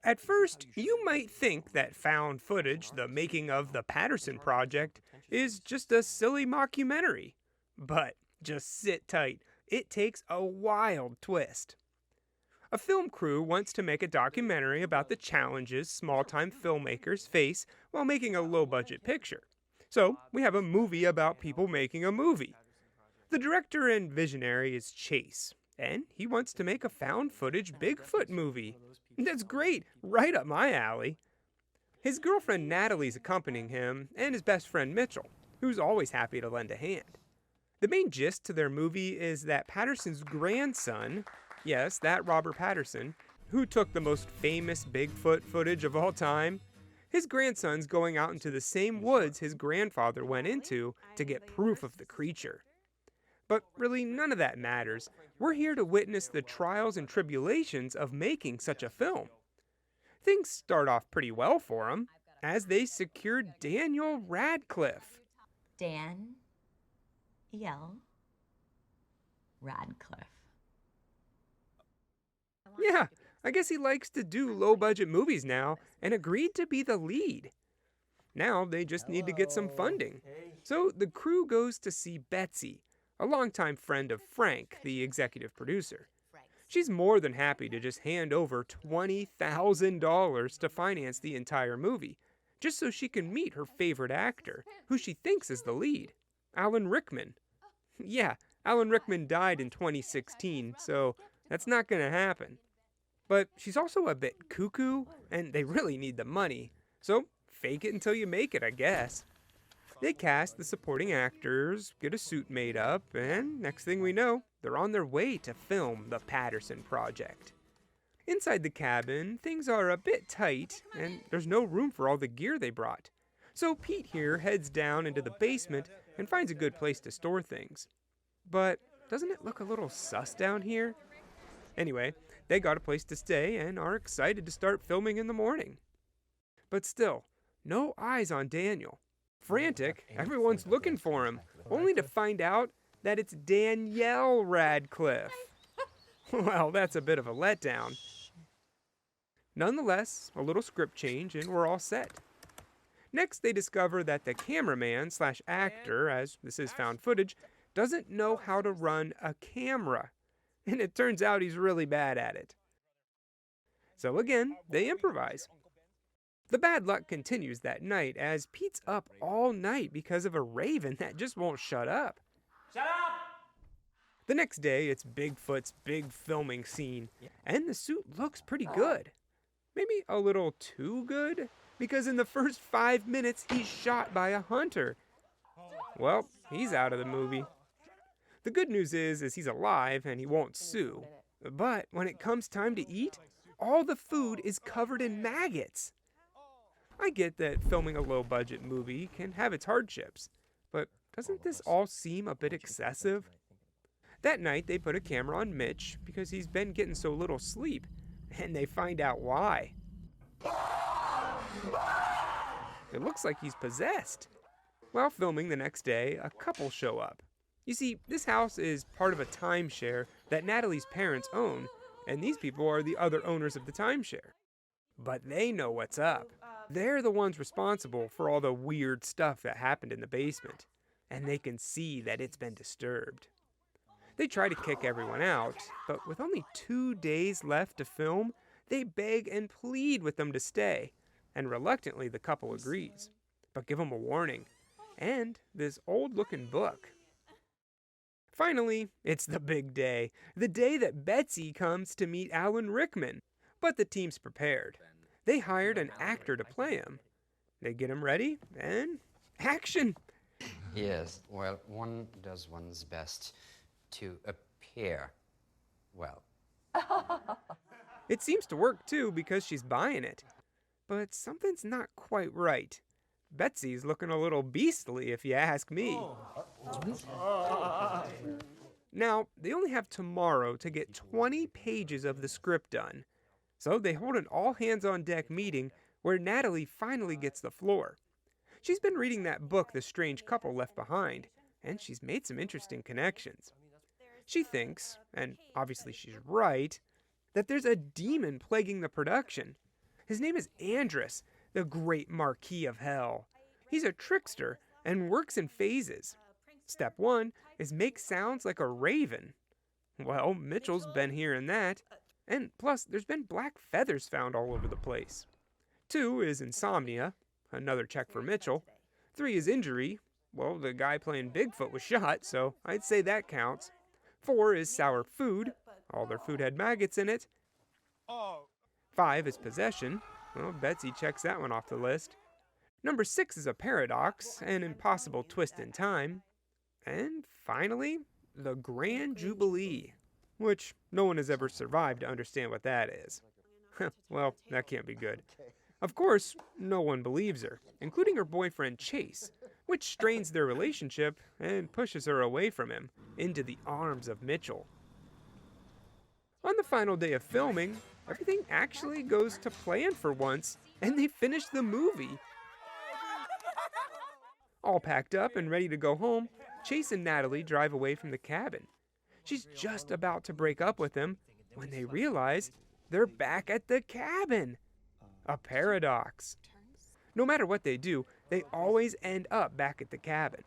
At first, you might think that found footage, the making of the Patterson Project, is just a silly mockumentary. But just sit tight, it takes a wild twist. A film crew wants to make a documentary about the challenges small time filmmakers face while making a low budget picture. So, we have a movie about people making a movie. The director and visionary is Chase, and he wants to make a found footage Bigfoot movie. That's great, right up my alley. His girlfriend Natalie's accompanying him, and his best friend Mitchell, who's always happy to lend a hand. The main gist to their movie is that Patterson's grandson, yes, that Robert Patterson, who took the most famous Bigfoot footage of all time, his grandson's going out into the same woods his grandfather went into to get proof of the creature. But really, none of that matters. We're here to witness the trials and tribulations of making such a film. Things start off pretty well for them, as they secure Daniel Radcliffe. Dan E.L. Radcliffe. Yeah, I guess he likes to do low-budget movies now, and agreed to be the lead. Now they just need to get some funding. So the crew goes to see Betsy, a longtime friend of Frank, the executive producer. She's more than happy to just hand over $20,000 to finance the entire movie, just so she can meet her favorite actor, who she thinks is the lead, Alan Rickman. Yeah, Alan Rickman died in 2016, so that's not going to happen. But she's also a bit cuckoo, and they really need the money, so fake it until you make it, I guess. They cast the supporting actors, get a suit made up, and next thing we know, they're on their way to film the Patterson Project. Inside the cabin, things are a bit tight, and there's no room for all the gear they brought. So Pete here heads down into the basement and finds a good place to store things. But doesn't it look a little sus down here? Anyway, they got a place to stay and are excited to start filming in the morning. But still, no eyes on Daniel. Frantic, everyone's looking for him, only to find out that it's Danielle Radcliffe. Well, that's a bit of a letdown. Nonetheless, a little script change and we're all set. Next, they discover that the cameraman slash actor, as this is found footage, doesn't know how to run a camera. And it turns out he's really bad at it. So again, they improvise. The bad luck continues that night as Pete's up all night because of a raven that just won't shut up. Shut up! The next day, it's Bigfoot's big filming scene, and the suit looks pretty good. Maybe a little too good, because in the first 5 minutes, he's shot by a hunter. Well, he's out of the movie. The good news is he's alive and he won't sue. But when it comes time to eat, all the food is covered in maggots. I get that filming a low-budget movie can have its hardships, but doesn't this all seem a bit excessive? That night, they put a camera on Mitch because he's been getting so little sleep, and they find out why. It looks like he's possessed. While filming the next day, a couple show up. You see, this house is part of a timeshare that Natalie's parents own, and these people are the other owners of the timeshare. But they know what's up. They're the ones responsible for all the weird stuff that happened in the basement, and they can see that it's been disturbed. They try to kick everyone out, but with only 2 days left to film, they beg and plead with them to stay, and reluctantly the couple agrees, but give them a warning, and this old-looking book. Finally, it's the big day, the day that Betsy comes to meet Alan Rickman, but the team's prepared. They hired an actor to play him. They get him ready, and action! Yes, well, one does one's best to appear well. It seems to work too because she's buying it. But something's not quite right. Betsy's looking a little beastly if you ask me. Now, they only have tomorrow to get 20 pages of the script done. So they hold an all-hands-on-deck meeting where Natalie finally gets the floor. She's been reading that book the strange couple left behind, and she's made some interesting connections. She thinks, and obviously she's right, that there's a demon plaguing the production. His name is Andrus, the great Marquis of Hell. He's a trickster and works in phases. Step 1 is make sounds like a raven. Well, Mitchell's been hearing that. And plus, there's been black feathers found all over the place. 2 is insomnia, another check for Mitchell. 3 is injury. Well, the guy playing Bigfoot was shot, so I'd say that counts. 4 is sour food. All their food had maggots in it. 5 is possession. Well, Betsy checks that one off the list. Number 6 is a paradox, an impossible twist in time. And finally, the Grand Jubilee, which no one has ever survived to understand what that is. Well, that can't be good. Of course, no one believes her, including her boyfriend Chase, which strains their relationship and pushes her away from him, into the arms of Mitchell. On the final day of filming, everything actually goes to plan for once, and they finish the movie. All packed up and ready to go home, Chase and Natalie drive away from the cabin. She's just about to break up with him when they realize they're back at the cabin. A paradox. No matter what they do, they always end up back at the cabin.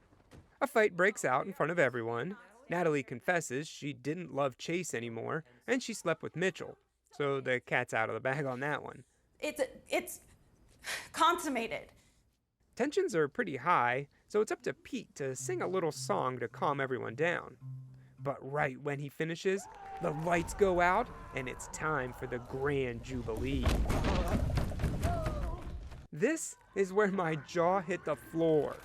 A fight breaks out in front of everyone. Natalie confesses she didn't love Chase anymore, and she slept with Mitchell. So the cat's out of the bag on that one. It's consummated. Tensions are pretty high, so it's up to Pete to sing a little song to calm everyone down. But right when he finishes, the lights go out, and it's time for the Grand Jubilee. This is where my jaw hit the floor.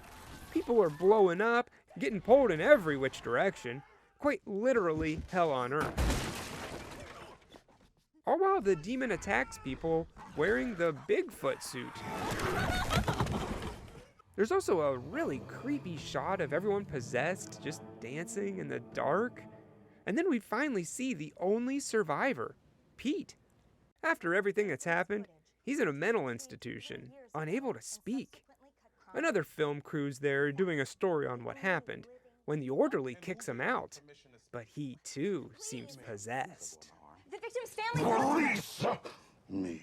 People are blowing up, getting pulled in every which direction. Quite literally hell on earth. All while the demon attacks people wearing the Bigfoot suit. There's also a really creepy shot of everyone possessed, just dancing in the dark. And then we finally see the only survivor, Pete. After everything that's happened, he's in a mental institution, unable to speak. Another film crew's there doing a story on what happened, when the orderly kicks him out. But he, too, seems possessed. The victim Stanley. Release me.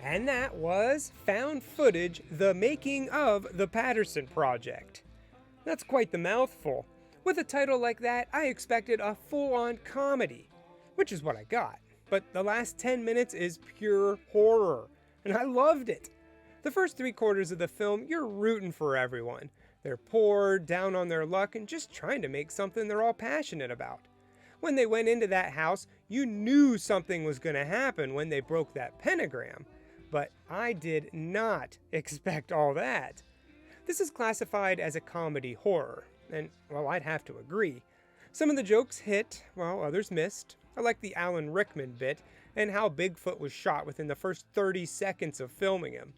And that was found footage, the making of the Patterson Project. That's quite the mouthful. With a title like that, I expected a full-on comedy, which is what I got. But the last 10 minutes is pure horror, and I loved it. The first 3/4 of the film, you're rooting for everyone. They're poor, down on their luck, and just trying to make something they're all passionate about. When they went into that house, you knew something was going to happen when they broke that pentagram. But I did not expect all that. This is classified as a comedy horror, and, well, I'd have to agree. Some of the jokes hit, while others missed. I like the Alan Rickman bit, and how Bigfoot was shot within the first 30 seconds of filming him.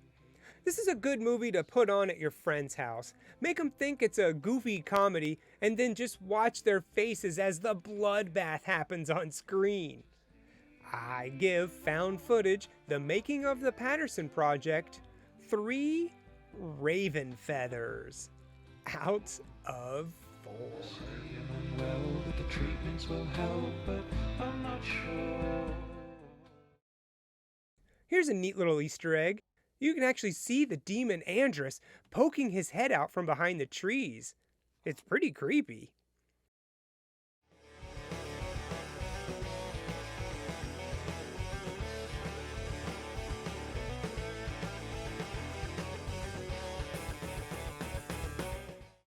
This is a good movie to put on at your friend's house. Make them think it's a goofy comedy, and then just watch their faces as the bloodbath happens on screen. I give found footage, the making of the Patterson Project, 3 raven feathers out of 4. Well, but the treatments will help, but I'm not sure. Here's a neat little Easter egg. You can actually see the demon Andrus poking his head out from behind the trees. It's pretty creepy.